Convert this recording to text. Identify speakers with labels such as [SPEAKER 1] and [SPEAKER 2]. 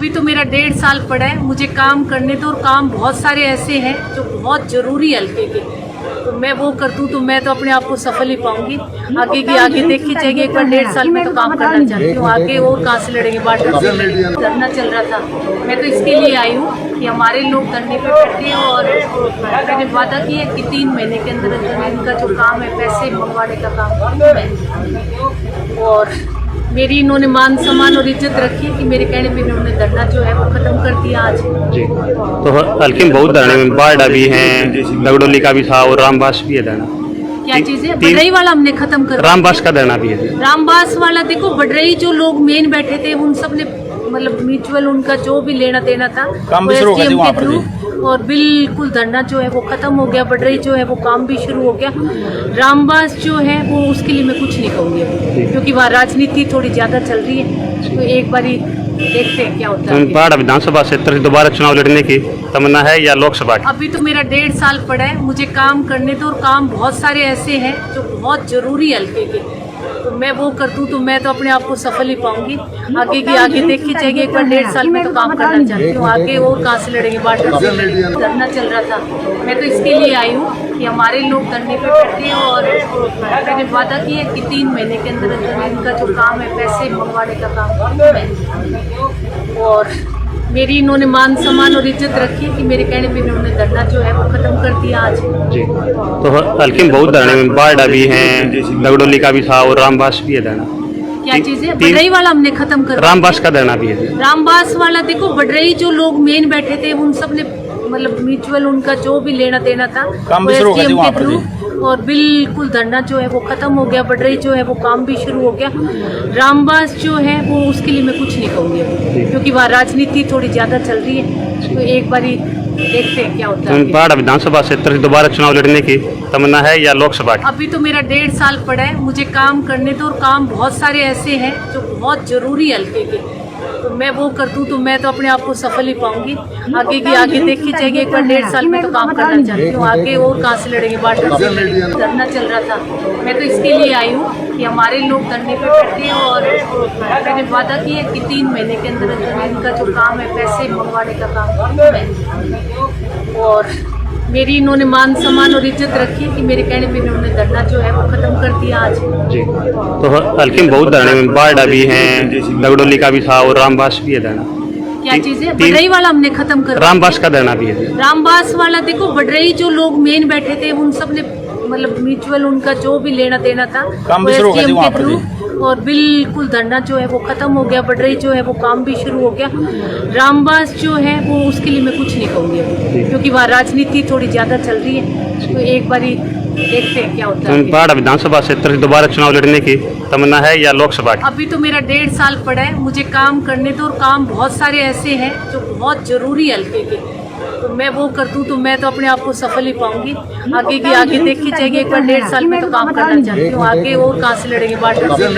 [SPEAKER 1] अभी तो मेरा 1.5 साल पड़ा है, मुझे काम करने दो और काम बहुत सारे ऐसे हैं जो बहुत ज़रूरी हल्के के, तो मैं वो कर दूँ तो मैं तो अपने आप को सफल ही पाऊंगी। आगे की आगे देखी जाएगी। एक बार 1.5 साल में तो काम करना चाहती हूँ, आगे और कहाँ से लड़ेंगे। बार्डर से धरना चल रहा था, मैं तो इसके लिए आई हूँ कि हमारे लोग धरने पे बैठे हैं और मैंने वादा किया कि 3 महीने के अंदर इनका जो काम है पैसे मंगवाने का काम है। और मेरी इन्होंने मान सम्मान और इज्जत रखी है कि मेरे कहने पे इन्होंने धरना जो है वो खत्म कर दिया आज
[SPEAKER 2] जी। तो हल्के में बहुत धरने में बाढ़ भी हैं, दगडोली का भी था और रामबास भी है धरना।
[SPEAKER 1] क्या चीज़ है? बडरई वाला हमने खत्म कर,
[SPEAKER 2] रामबास का धरना भी है।
[SPEAKER 1] रामबास वाला देखो, बडरई जो लोग मेन बैठे थे उन सब ने मतलब म्यूचुअल उनका जो भी लेना देना था SDM के थ्रू और बिल्कुल धरना जो है वो खत्म हो गया। बडरई जो है वो काम भी शुरू हो गया। रामबास जो है वो उसके लिए मैं कुछ नहीं कहूँगी क्योंकि वहाँ राजनीति थोड़ी ज़्यादा चल रही है, तो एक बारी देखते हैं क्या होता है।
[SPEAKER 2] बाढ़ विधानसभा क्षेत्र से दोबारा चुनाव लड़ने की तमन्ना है या लोकसभा?
[SPEAKER 1] अभी तो मेरा 1.5 साल पड़ा है, मुझे काम करने दो और काम बहुत सारे ऐसे हैं जो बहुत ज़रूरी हल्के के, तो मैं वो कर दूँ तो मैं तो अपने आप को सफल ही पाऊंगी। आगे की आगे देखी जाएगी। एक बार 1.5 साल में तो काम करना चाहती हूँ, आगे और कहाँ से लड़ेंगे। बार्डर से धरना चल रहा था, मैं तो इसके लिए आई हूँ कि हमारे लोग धरने पे बैठे हैं और मैंने वादा किया कि 3 महीने के अंदर इनका जो काम है पैसे मंगवाने का काम है। और मेरी इन्होंने मान सम्मान और इज्जत रखी है कि मेरे कहने पे इन्होंने धरना जो है वो खत्म कर दिया आज
[SPEAKER 2] जी। तो हल्के में बहुत धरने में बाढ़ भी हैं, दगडोली का भी था और रामबास भी है धरना।
[SPEAKER 1] क्या चीज़ है? बडरई वाला हमने खत्म कर,
[SPEAKER 2] रामबास का धरना भी है।
[SPEAKER 1] रामबास वाला देखो, बडरई जो लोग मेन बैठे थे उन सब ने मतलब म्यूचुअल उनका जो भी लेना देना था SDM के थ्रू और बिल्कुल धरना जो है वो खत्म हो गया। बडरई जो है वो काम भी शुरू हो गया। रामबास जो है वो उसके लिए मैं कुछ नहीं कहूँगी क्योंकि वहाँ राजनीति थोड़ी ज़्यादा चल रही है, तो एक बारी देखते हैं क्या होता है।
[SPEAKER 2] बाढ़ विधानसभा क्षेत्र से दोबारा चुनाव लड़ने की तमन्ना है या लोकसभा?
[SPEAKER 1] अभी तो मेरा 1.5 साल पड़ा है, मुझे काम करने दो और काम बहुत सारे ऐसे हैं जो बहुत ज़रूरी हल्के के, तो मैं वो कर दूँ तो मैं तो अपने आप को सफल ही पाऊंगी। आगे की आगे देखी जाएगी। एक बार 1.5 साल में तो काम करना चाहती हूँ, आगे और कहाँ से लड़ेंगे। बार्डर से धरना चल रहा था, मैं तो इसके लिए आई हूँ कि हमारे लोग धरने पे बैठे हैं और मैंने वादा किया कि 3 महीने के अंदर इनका जो काम है पैसे मंगवाने का काम है। और मेरी इन्होंने मान सम्मान और इज्जत रखी है कि मेरे कहने पे इन्होंने धरना जो है वो खत्म कर दिया आज
[SPEAKER 2] जी। तो हल्के में बहुत धरने में बाढ़ भी हैं, दगडोली का भी था और रामबास भी है धरना।
[SPEAKER 1] क्या चीज़ है? बडरई वाला हमने खत्म कर,
[SPEAKER 2] रामबास का धरना भी है।
[SPEAKER 1] रामबास वाला देखो, बडरई जो लोग मेन बैठे थे उन सब ने मतलब म्यूचुअल उनका जो भी लेना देना था SDM के थ्रू और बिल्कुल धरना जो है वो खत्म हो गया। बडरई जो है वो काम भी शुरू हो गया। रामबास जो है वो उसके लिए मैं कुछ नहीं कहूँगी क्योंकि वहाँ राजनीति थोड़ी ज़्यादा चल रही है, तो एक बारी देखते हैं क्या होता है।
[SPEAKER 2] बाढ़ विधानसभा क्षेत्र से दोबारा चुनाव लड़ने की तमन्ना है या लोकसभा?
[SPEAKER 1] अभी तो मेरा 1.5 साल पड़ा है, मुझे काम करने दो और काम बहुत सारे ऐसे हैं जो बहुत ज़रूरी हल्के के, तो मैं वो कर दूँ तो मैं तो अपने आप को सफल ही पाऊंगी। आगे की आगे देखी जाएगी। एक बार 1.5 साल में तो काम करना चाहती हूँ, आगे और कहाँ से लड़ेंगे। बार्डर से